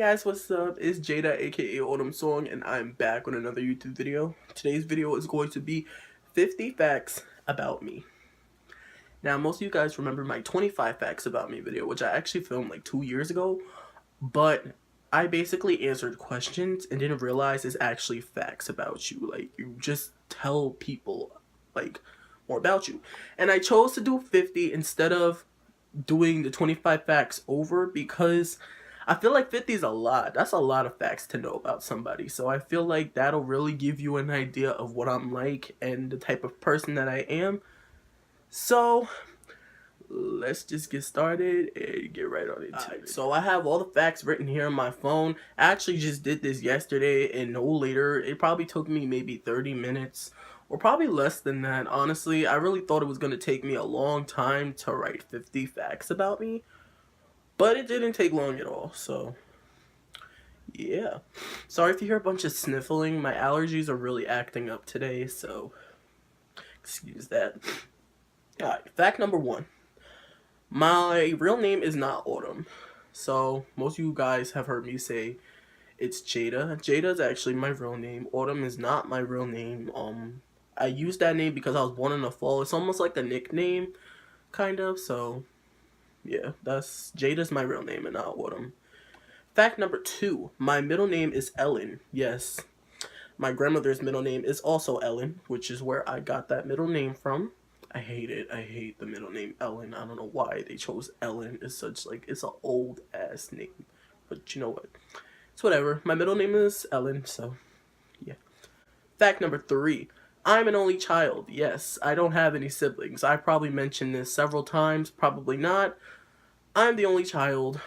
Guys, what's up? It's Jada aka Autumn Song and I'm back with another YouTube video. Today's video is going to be 50 facts about me. Now most of you guys remember my 25 facts about me video, which I actually filmed like 2 years ago, but I basically answered questions and didn't realize it's actually facts about you. Like, you just tell people like more about you. And I chose to do 50 instead of doing the 25 facts over because I feel like 50 is a lot. That's a lot of facts to know about somebody. So I feel like that'll really give you an idea of what I'm like and the type of person that I am. So let's just get started and get right on into it. So I have all the facts written here on my phone. I actually just did this yesterday and no later. It probably took me maybe 30 minutes or probably less than that. Honestly, I really thought it was going to take me a long time to write 50 facts about me. But it didn't take long at all, so yeah. Sorry if you hear a bunch of sniffling. My allergies are really acting up today, so excuse that. Alright, fact number 1. My real name is not Autumn. So most of you guys have heard me say it's Jada. Jada is actually my real name. Autumn is not my real name. I used that name because I was born in the fall. It's almost like a nickname, kind of, so yeah, Jada's my real name and not Autumn. Fact number 2, my middle name is Ellen. Yes, my grandmother's middle name is also Ellen, which is where I got that middle name from. I hate it. I hate the middle name Ellen. I don't know why they chose Ellen. It's such like, it's an old ass name. But you know what? It's whatever. My middle name is Ellen, so yeah. Fact number 3. I'm an only child. Yes, I don't have any siblings. I probably mentioned this several times, probably not. I'm the only child,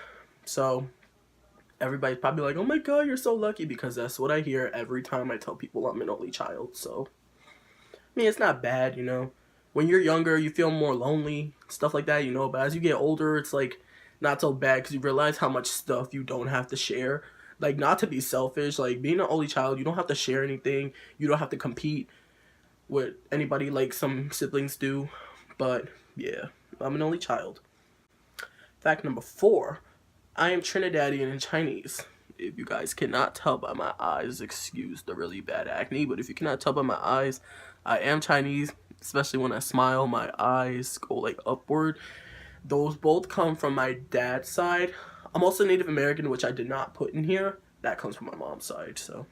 so everybody's probably like, oh my god, you're so lucky, because that's what I hear every time I tell people I'm an only child. So, I mean, it's not bad, you know. When you're younger, you feel more lonely, stuff like that, you know, but as you get older, it's like not so bad because you realize how much stuff you don't have to share. Like, not to be selfish, like being an only child, you don't have to share anything, you don't have to compete with anybody like some siblings do. But yeah, I'm an only child. Fact number 4, I am Trinidadian and Chinese. If you guys cannot tell by my eyes, excuse the really bad acne, but if you cannot tell by my eyes, I am Chinese, especially when I smile, my eyes go like upward. Those both come from my dad's side. I'm also Native American, which I did not put in here. That comes from my mom's side, so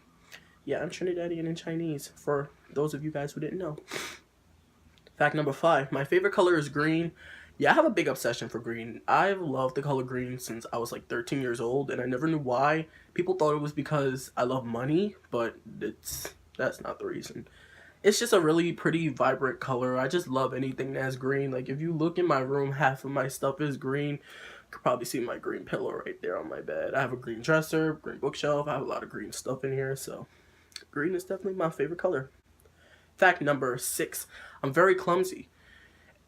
yeah, I'm Trinidadian and Chinese, for those of you guys who didn't know. Fact number 5, my favorite color is green. Yeah, I have a big obsession for green. I've loved the color green since I was like 13 years old, and I never knew why. People thought it was because I love money, but that's not the reason. It's just a really pretty, vibrant color. I just love anything that's green. Like, if you look in my room, half of my stuff is green. You could probably see my green pillow right there on my bed. I have a green dresser, green bookshelf. I have a lot of green stuff in here, so green is definitely my favorite color. Fact number 6, I'm very clumsy.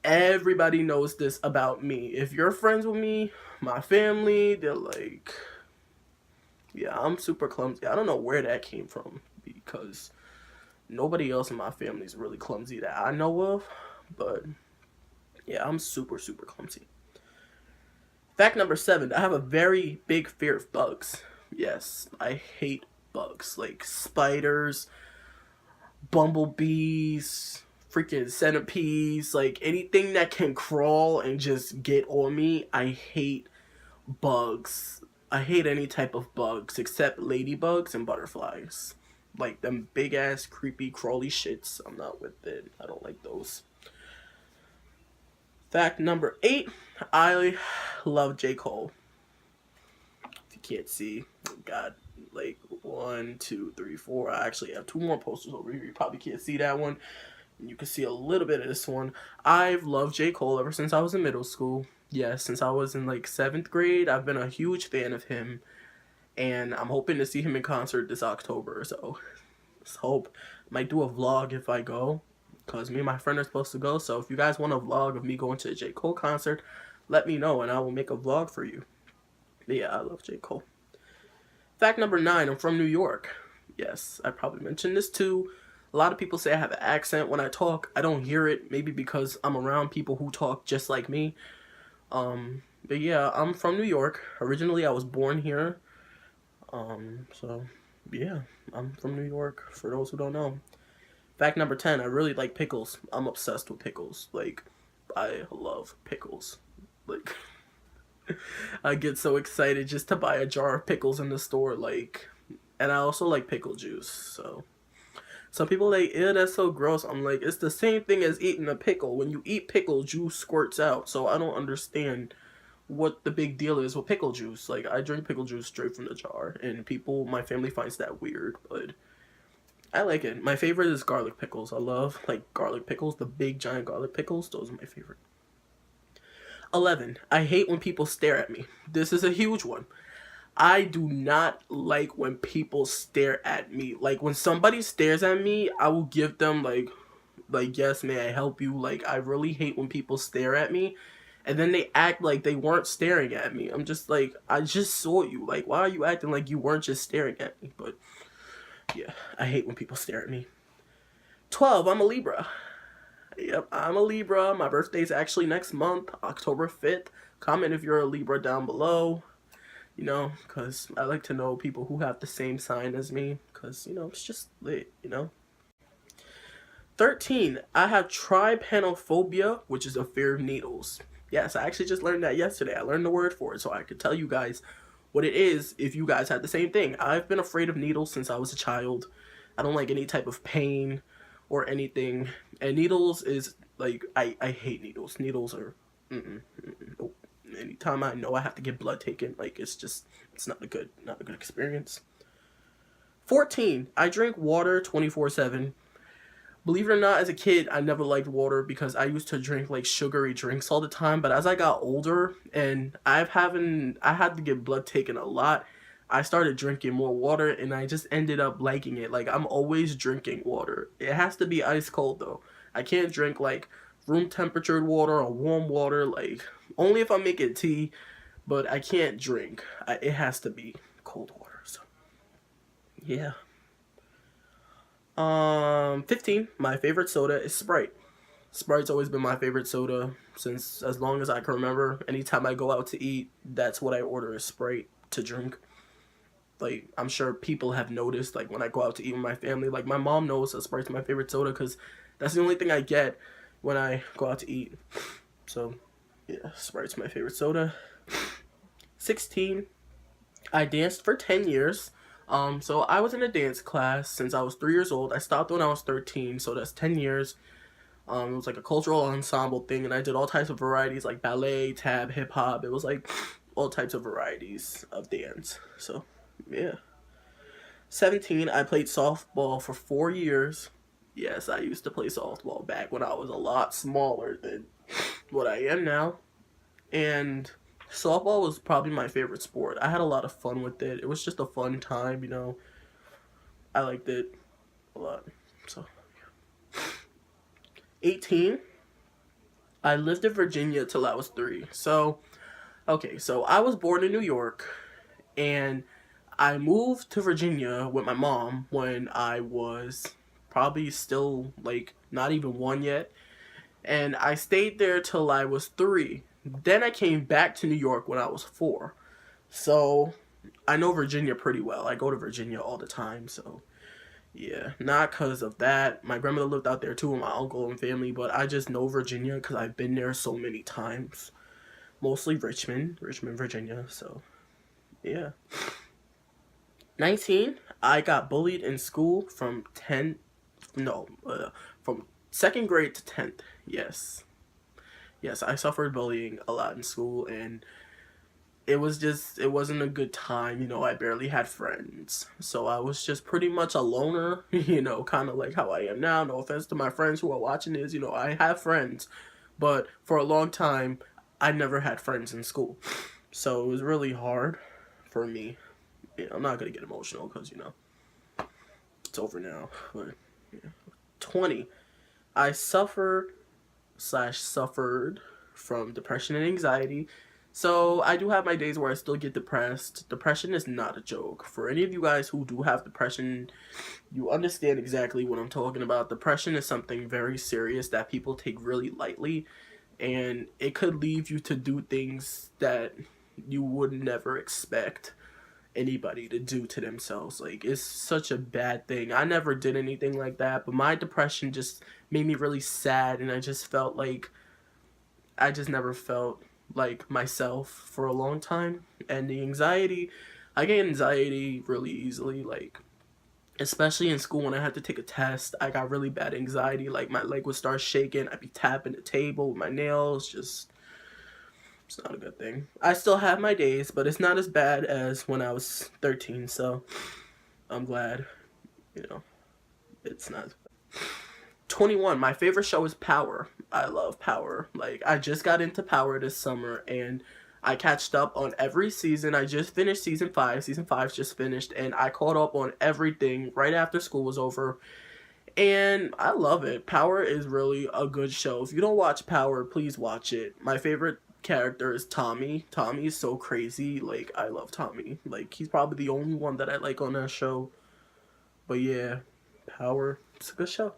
Everybody knows this about me. If you're friends with me, my family, they're like, yeah, I'm super clumsy. I don't know where that came from, because nobody else in my family is really clumsy that I know of. But yeah, I'm super clumsy. Fact number 7, I have a very big fear of bugs. Yes, I hate bugs, like spiders, bumblebees, freaking centipedes, like anything that can crawl and just get on me. I hate bugs. I hate any type of bugs except ladybugs and butterflies. Like them big ass creepy crawly shits. I'm not with it. I don't like those. Fact number 8, I love J. Cole. If you can't see, got like 1, 2, 3, 4. I actually have 2 more posters over here. You probably can't see that one. You can see a little bit of this one. I've loved J. Cole ever since I was in middle school. Yeah, since I was in like 7th grade, I've been a huge fan of him. And I'm hoping to see him in concert this October. So let's hope. Might do a vlog if I go, because me and my friend are supposed to go. So if you guys want a vlog of me going to a J. Cole concert, let me know and I will make a vlog for you. But yeah, I love J. Cole. Fact number 9, I'm from New York. Yes, I probably mentioned this too. A lot of people say I have an accent when I talk. I don't hear it, maybe because I'm around people who talk just like me. But yeah, I'm from New York. Originally, I was born here. So yeah, I'm from New York, for those who don't know. Fact number 10, I really like pickles. I'm obsessed with pickles. Like, I love pickles. Like, I get so excited just to buy a jar of pickles in the store, like, and I also like pickle juice, so. Some people like, ew, that's so gross. I'm like, it's the same thing as eating a pickle. When you eat pickle, juice squirts out, so I don't understand what the big deal is with pickle juice. Like, I drink pickle juice straight from the jar, and people, my family finds that weird, but I like it. My favorite is garlic pickles. I love, like, garlic pickles, the big giant garlic pickles. Those are my favorite. 11. I hate when people stare at me. This is a huge one. I do not like when people stare at me. Like, when somebody stares at me, I will give them, like, yes, may I help you? Like, I really hate when people stare at me and then they act like they weren't staring at me. I'm just like, I just saw you. Like, why are you acting like you weren't just staring at me? But yeah, I hate when people stare at me. 12, I'm a Libra. Yep, I'm a Libra. My birthday's actually next month, October 5th. Comment if you're a Libra down below, you know, because I like to know people who have the same sign as me, because, you know, it's just lit, you know. 13, I have trypanophobia, which is a fear of needles. Yes, I actually just learned that yesterday. I learned the word for it, so I could tell you guys what it is if you guys had the same thing. I've been afraid of needles since I was a child. I don't like any type of pain or anything. And needles is, like, I hate needles. Needles are, nope. Anytime I know I have to get blood taken, like, it's not a good experience. 14, I drink water 24/7. Believe it or not, as a kid, I never liked water because I used to drink like sugary drinks all the time. But as I got older and I had to get blood taken a lot, I started drinking more water and I just ended up liking it. Like, I'm always drinking water. It has to be ice cold though. I can't drink like room temperature water or warm water. Like, only if I make it tea, but I can't drink. It has to be cold water. So yeah. 15. My favorite soda is Sprite. Sprite's always been my favorite soda since as long as I can remember. Anytime I go out to eat, that's what I order is Sprite to drink. Like, I'm sure people have noticed, like, when I go out to eat with my family, like, my mom knows that Sprite's my favorite soda because that's the only thing I get when I go out to eat. So, yeah, Sprite's my favorite soda. 16. I danced for 10 years. So I was in a dance class since I was 3 years old. I stopped when I was 13, so that's 10 years. It was like a cultural ensemble thing, and I did all types of varieties like ballet, tap, hip hop. It was like all types of varieties of dance. So, yeah. 17, I played softball for 4 years. Yes, I used to play softball back when I was a lot smaller than what I am now. And softball was probably my favorite sport. I had a lot of fun with it. It was just a fun time, you know. I liked it a lot. So, 18, I lived in Virginia till I was 3. So, okay, so I was born in New York and I moved to Virginia with my mom when I was probably still like not even 1 yet. And I stayed there till I was 3. Then I came back to New York when I was 4. So I know Virginia pretty well. I go to Virginia all the time, so yeah. Not because of that. My grandmother lived out there too with my uncle and family, but I just know Virginia because I've been there so many times. Mostly Richmond, Virginia, so yeah. 19, I got bullied in school from 10, no, from 2nd grade to 10th. Yes. Yes, I suffered bullying a lot in school, and it wasn't a good time. You know, I barely had friends. So I was just pretty much a loner, you know, kind of like how I am now. No offense to my friends who are watching this, you know, I have friends. But for a long time, I never had friends in school. So it was really hard for me. Yeah, I'm not going to get emotional because, you know, it's over now. But, yeah. 20. I suffered from depression and anxiety. So I do have my days where I still get depressed. Depression is not a joke. For any of you guys who do have depression, you understand exactly what I'm talking about. Depression is something very serious that people take really lightly, and it could leave you to do things that you would never expect. anybody to do to themselves. Like, it's such a bad thing. I never did anything like that, but my depression just made me really sad, and I just felt like I just never felt like myself for a long time. And the anxiety, I get anxiety really easily, like especially in school when I had to take a test. I got really bad anxiety, like my leg would start shaking, I'd be tapping the table with my nails. Just, it's not a good thing. I still have my days, but it's not as bad as when I was 13, so I'm glad, you know, it's not. 21, my favorite show is Power. I love Power. Like, I just got into Power this summer, and I catched up on every season. I just finished season 5. Season 5 just finished, and I caught up on everything right after school was over. And I love it. Power is really a good show. If you don't watch Power, please watch it. My favorite character is Tommy. Tommy is so crazy. Like, I love Tommy. Like, he's probably the only one that I like on that show. But yeah, Power, it's a good show.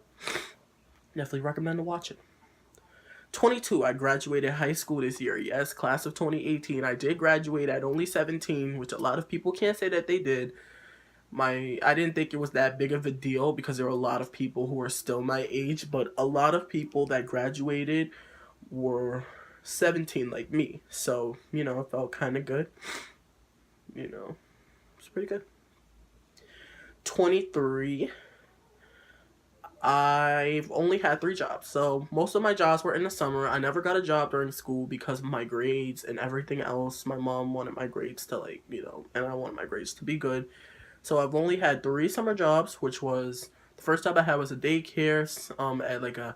Definitely recommend to watch it. 22, I graduated high school this year. Yes, class of 2018. I did graduate at only 17, which a lot of people can't say that they did. I didn't think it was that big of a deal because there were a lot of people who were still my age, but a lot of people that graduated were 17 like me. So, you know, it felt kind of good. You know, it's pretty good. 23, I've only had 3 jobs. So most of my jobs were in the summer. I never got a job during school because of my grades and everything else. My mom wanted my grades to, like, you know, and I wanted my grades to be good. So I've only had 3 summer jobs, which was, the first job I had was a daycare at like a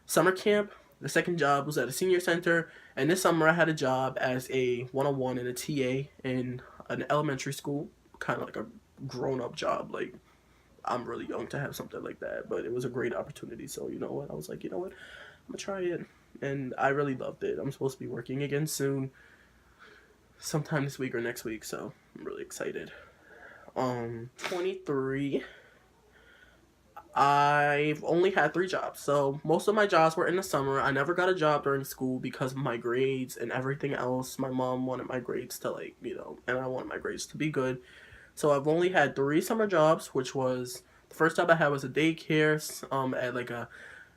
summer camp. The second job was at a senior center, and this summer I had a job as a one-on-one and a TA in an elementary school, kind of like a grown-up job. Like, I'm really young to have something like that, but it was a great opportunity. So you know what, I was like, you know what, I'm gonna try it, and I really loved it. I'm supposed to be working again soon, sometime this week or next week, so I'm really excited. 23, I've only had 3 jobs. So most of my jobs were in the summer. I never got a job during school because of my grades and everything else. My mom wanted my grades to, like, you know, and I wanted my grades to be good. So I've only had 3 summer jobs, which was, the first job I had was a daycare at like a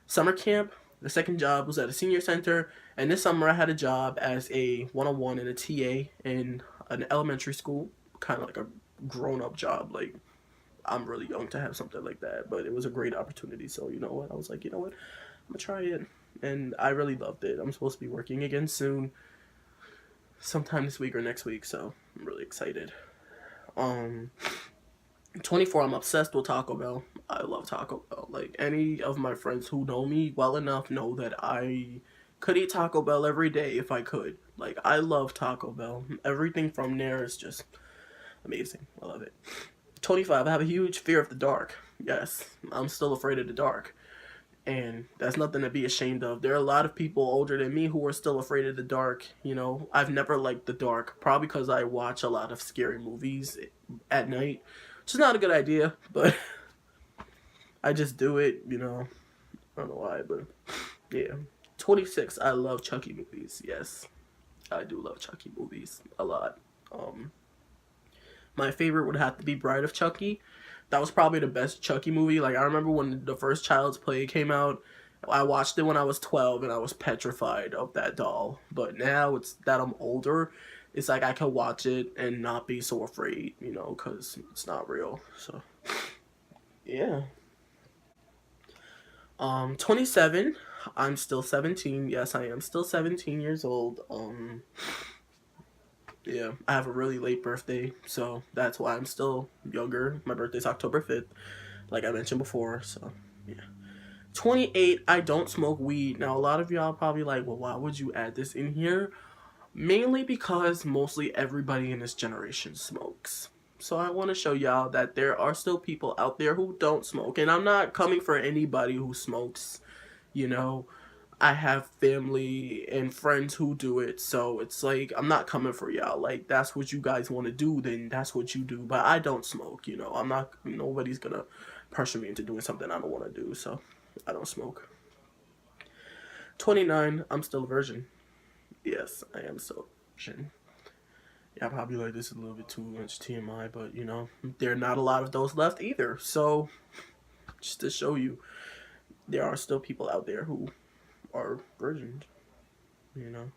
summer camp. The second job was at a senior center, and this summer I had a job as a one-on-one and a TA in an elementary school, kind of like a grown-up job. Like, I'm really young to have something like that, but it was a great opportunity. So you know what, I was like, you know what, I'm gonna try it, and I really loved it. I'm supposed to be working again soon, sometime this week or next week, so I'm really excited. 24, I'm obsessed with Taco Bell. I love Taco Bell. Like, any of my friends who know me well enough know that I could eat Taco Bell every day if I could. Like, I love Taco Bell. Everything from there is just amazing. I love it. 25, I have a huge fear of the dark. Yes, I'm still afraid of the dark. And that's nothing to be ashamed of. There are a lot of people older than me who are still afraid of the dark. You know, I've never liked the dark, probably because I watch a lot of scary movies at night, which is not a good idea, but I just do it, you know. I don't know why, but yeah. 26, I love Chucky movies. Yes, I do love Chucky movies a lot. My favorite would have to be Bride of Chucky. That was probably the best Chucky movie. Like, I remember when the first Child's Play came out, I watched it when I was 12 and I was petrified of that doll. But now it's that I'm older, it's like I can watch it and not be so afraid, you know, because it's not real. So, yeah. 27, I'm still 17. Yes, I am still 17 years old. Yeah, I have a really late birthday, so that's why I'm still younger. My birthday's October 5th, like I mentioned before, so yeah. 28, I don't smoke weed. Now, a lot of y'all probably like, well, why would you add this in here? Mainly because mostly everybody in this generation smokes. So I want to show y'all that there are still people out there who don't smoke. And I'm not coming for anybody who smokes, you know. I have family and friends who do it, so it's like, I'm not coming for y'all. Like, that's what you guys want to do, then that's what you do. But I don't smoke, you know. I'm not, nobody's gonna pressure me into doing something I don't want to do, so I don't smoke. 29, I'm still a virgin. Yes, I am still a virgin. Yeah, probably like this is a little bit too much TMI, but you know, there are not a lot of those left either. So, just to show you, there are still people out there who are virgins, you know.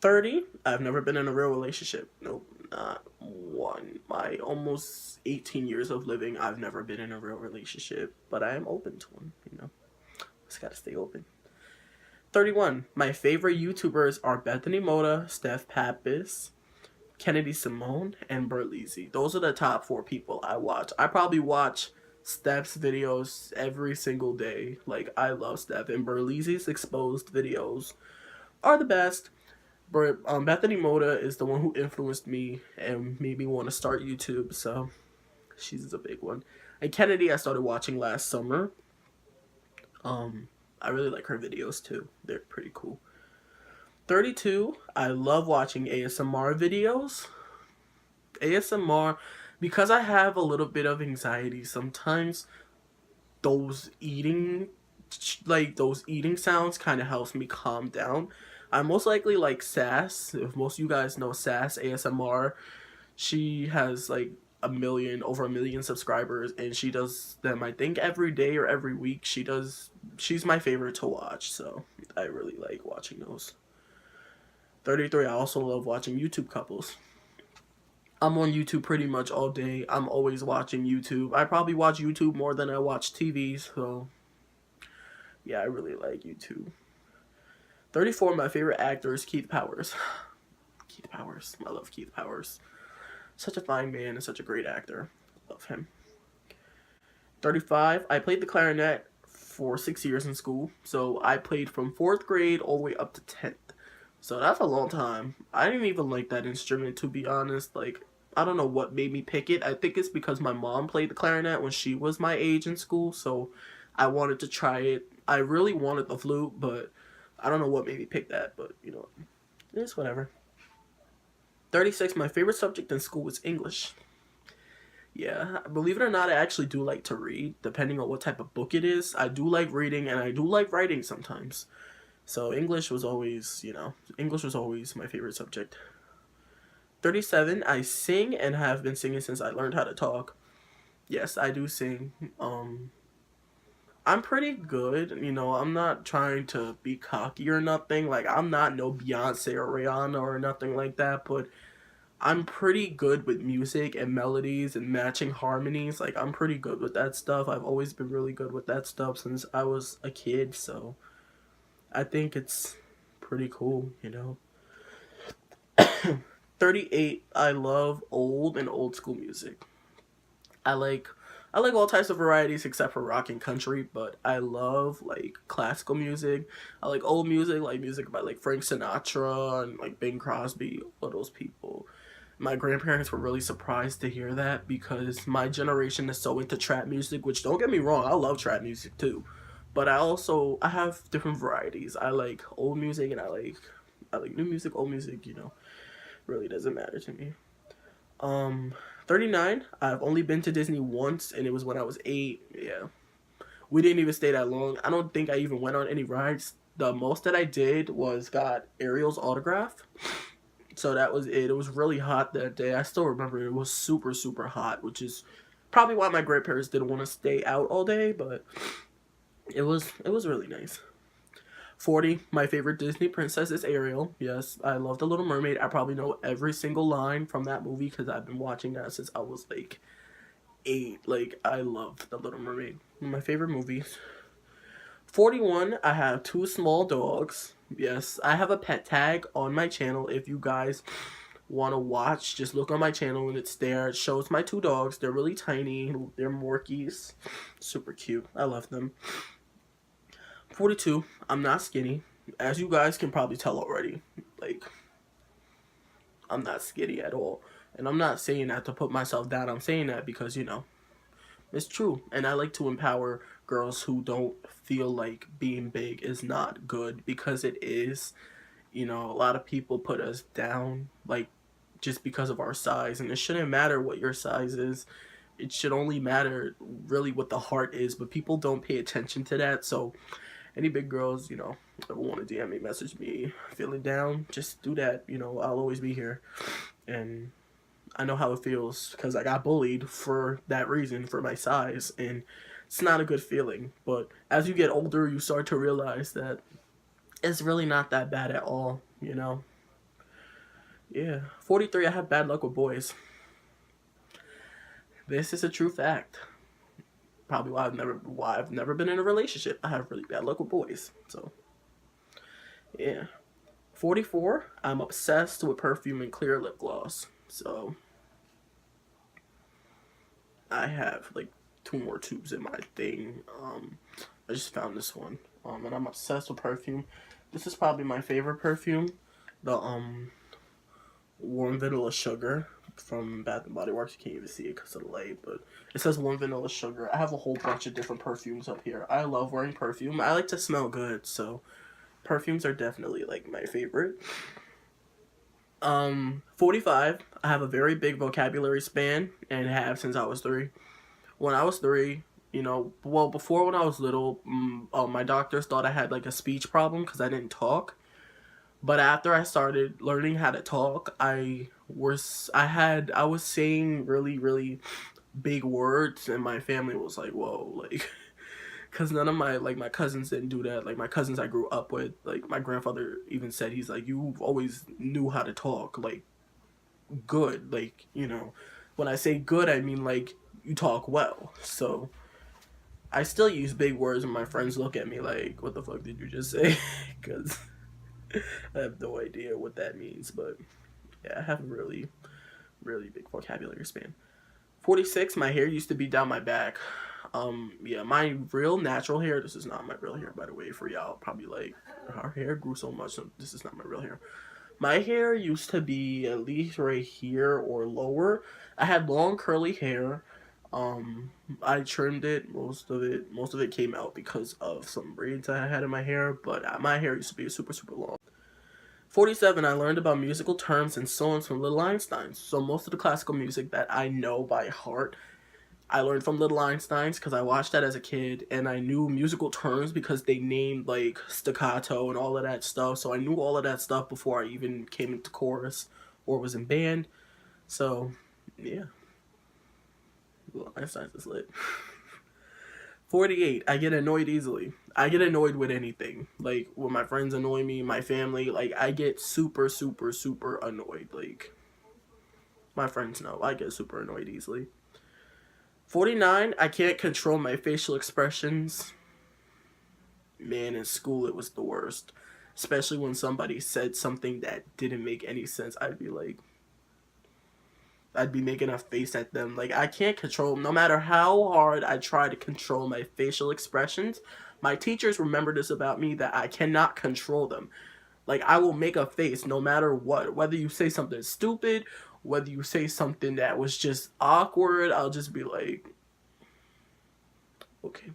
30, I've never been in a real relationship. Nope, not one. My almost 18 years of living, I've never been in a real relationship, but I am open to one, you know. Just gotta stay open. 31, my favorite YouTubers are Bethany Moda, Steph Pappas, Kennedy Simone, and Berlizzi. Those are the top 4 people I watch. I probably watch Steph's videos every single day. Like, I love Steph, and Berlizzi's exposed videos are the best. But Bethany Moda is the one who influenced me and made me want to start YouTube, so she's a big one. And Kennedy, I started watching last summer. I really like her videos too. They're pretty cool. 32, I love watching ASMR videos. ASMR, because I have a little bit of anxiety, sometimes those eating sounds kind of helps me calm down. I most likely like Sass. If most of you guys know Sass ASMR, she has like over a million subscribers, and she does them I think every day or every week. She's my favorite to watch, so I really like watching those. 33, I also love watching YouTube couples. I'm on YouTube pretty much all day. I'm always watching YouTube. I probably watch YouTube more than I watch TV, so yeah, I really like YouTube. 34, my favorite actor is Keith Powers. Keith Powers. I love Keith Powers. Such a fine man and such a great actor. Love him. 35, I played the clarinet for 6 years in school. So I played from 4th grade all the way up to 10th. So that's a long time. I didn't even like that instrument, to be honest. Like, I don't know what made me pick it. I think it's because my mom played the clarinet when she was my age in school. So I wanted to try it. I really wanted the flute, but I don't know what made me pick that. But, you know, it's whatever. 36, my favorite subject in school was English. Yeah, believe it or not, I actually do like to read, depending on what type of book it is. I do like reading, and I do like writing sometimes. So English was always, English was always my favorite subject. 37, I sing and have been singing since I learned how to talk. Yes, I do sing. I'm pretty good, I'm not trying to be cocky or nothing. Like, I'm not no Beyonce or Rihanna or nothing like that, but I'm pretty good with music and melodies and matching harmonies. Like, I'm pretty good with that stuff. I've always been really good with that stuff since I was a kid, so I think it's pretty cool, 38, I love old and old school music. I like all types of varieties except for rock and country, but I love like classical music. I like old music, like music by like Frank Sinatra and like Bing Crosby, all those people. My grandparents were really surprised to hear that because my generation is so into trap music, which don't get me wrong, I love trap music too. But I have different varieties. I like old music and I like new music, old music, really doesn't matter to me. 39, I've only been to Disney once, and it was when I was 8. Yeah. We didn't even stay that long. I don't think I even went on any rides. The most that I did was got Ariel's autograph. So that was it. It was really hot that day. I still remember it was super, super hot, which is probably why my grandparents didn't want to stay out all day, but it was really nice. 40, my favorite Disney princess is Ariel. Yes, I love The Little Mermaid. I probably know every single line from that movie because I've been watching that since I was like 8. Like, I love The Little Mermaid. One of my favorite movies. 41, I have 2 small dogs. Yes, I have a pet tag on my channel. If you guys want to watch, just look on my channel and it's there. It shows my 2 dogs. They're really tiny. They're Morkies. Super cute. I love them. 42, I'm not skinny. As you guys can probably tell already. Like, I'm not skinny at all. And I'm not saying that to put myself down. I'm saying that because, it's true. And I like to empower girls who don't feel like being big is not good, because it is. A lot of people put us down, like, just because of our size. And it shouldn't matter what your size is. It should only matter really what the heart is. But people don't pay attention to that. So any big girls, ever want to DM me, message me, feeling down, just do that. I'll always be here. and I know how it feels because I got bullied for that reason, for my size, and it's not a good feeling. But as you get older, you start to realize that it's really not that bad at all, you know? Yeah. 43, I have bad luck with boys. This is a true fact. Probably why I've never been in a relationship. I have really bad luck with boys. So, yeah. 44, I'm obsessed with perfume and clear lip gloss. So, I have like 2 more tubes in my thing. I just found this one. And I'm obsessed with perfume. This is probably my favorite perfume. The warm vanilla sugar from Bath and Body Works. You can't even see it because of the light, but it says warm vanilla sugar. I have a whole bunch of different perfumes up here. I love wearing perfume. I like to smell good, so perfumes are definitely like my favorite. 45, I have a very big vocabulary span and have since I was 3. When I was 3, you know, well, before when I was little, my doctors thought I had like a speech problem because I didn't talk. But after I started learning how to talk, I was saying really big words, and my family was like, "Whoa!" Like, because none of my cousins didn't do that. Like my cousins I grew up with, like my grandfather even said he's like, "You've always knew how to talk, like good, like you know." When I say good, I mean like you talk well. So I still use big words, and my friends look at me like, "What the fuck did you just say?" Because I have no idea what that means, but yeah, I have a really big vocabulary span. 46, my hair used to be down my back. Yeah, my real natural hair, this is not my real hair, by the way, for y'all. Probably like, our hair grew so much, so this is not my real hair. My hair used to be at least right here or lower. I had long curly hair. I trimmed it. Most of it came out because of some braids I had in my hair, but my hair used to be super long. 47, I learned about musical terms and songs from Little Einstein. So most of the classical music that I know by heart, I learned from Little Einsteins because I watched that as a kid, and I knew musical terms because they named like staccato and all of that stuff. So I knew all of that stuff before I even came into chorus or was in band. So yeah, Little Einsteins is lit. 48, I get annoyed easily. I get annoyed with anything. Like, when my friends annoy me, my family, like, I get super annoyed. Like, my friends know, I get super annoyed easily. 49, I can't control my facial expressions. Man, in school, it was the worst. Especially when somebody said something that didn't make any sense. I'd be making a face at them. Like, I can't control, no matter how hard I try to control my facial expressions, my teachers remember this about me, that I cannot control them. Like, I will make a face no matter what. Whether you say something stupid, whether you say something that was just awkward, I'll just be like, okay.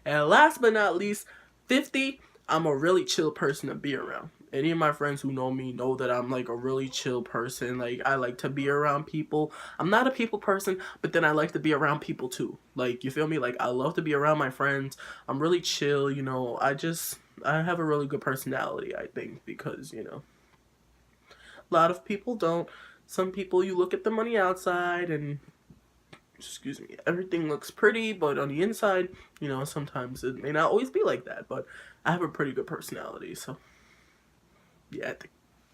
And last but not least, 50, I'm a really chill person to be around. Any of my friends who know me know that I'm like a really chill person. Like, I like to be around people. I'm not a people person, but then I like to be around people too. Like, you feel me? Like, I love to be around my friends. I'm really chill, you know. I have a really good personality, I think, because, you know, a lot of people don't. Some people, you look at them on the outside and, excuse me, everything looks pretty, but on the inside, you know, sometimes it may not always be like that. But I have a pretty good personality, so yeah, I think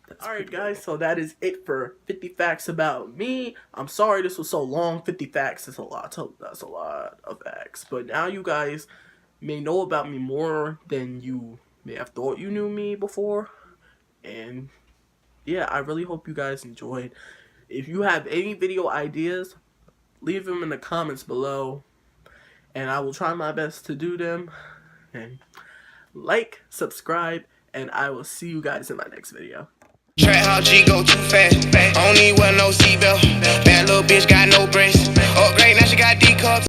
that's alright, guys. So that is it for 50 facts about me. I'm sorry this was so long. 50 facts is a lot. That's a lot of facts. But now you guys may know about me more than you may have thought you knew me before. And yeah, I really hope you guys enjoyed. If you have any video ideas, leave them in the comments below, and I will try my best to do them. And like, subscribe, and I will see you guys in my next video. Trap how G go too fast. I don't need wear no seatbelt. Bad little bitch got no brace. Upgrade, now she got D cups.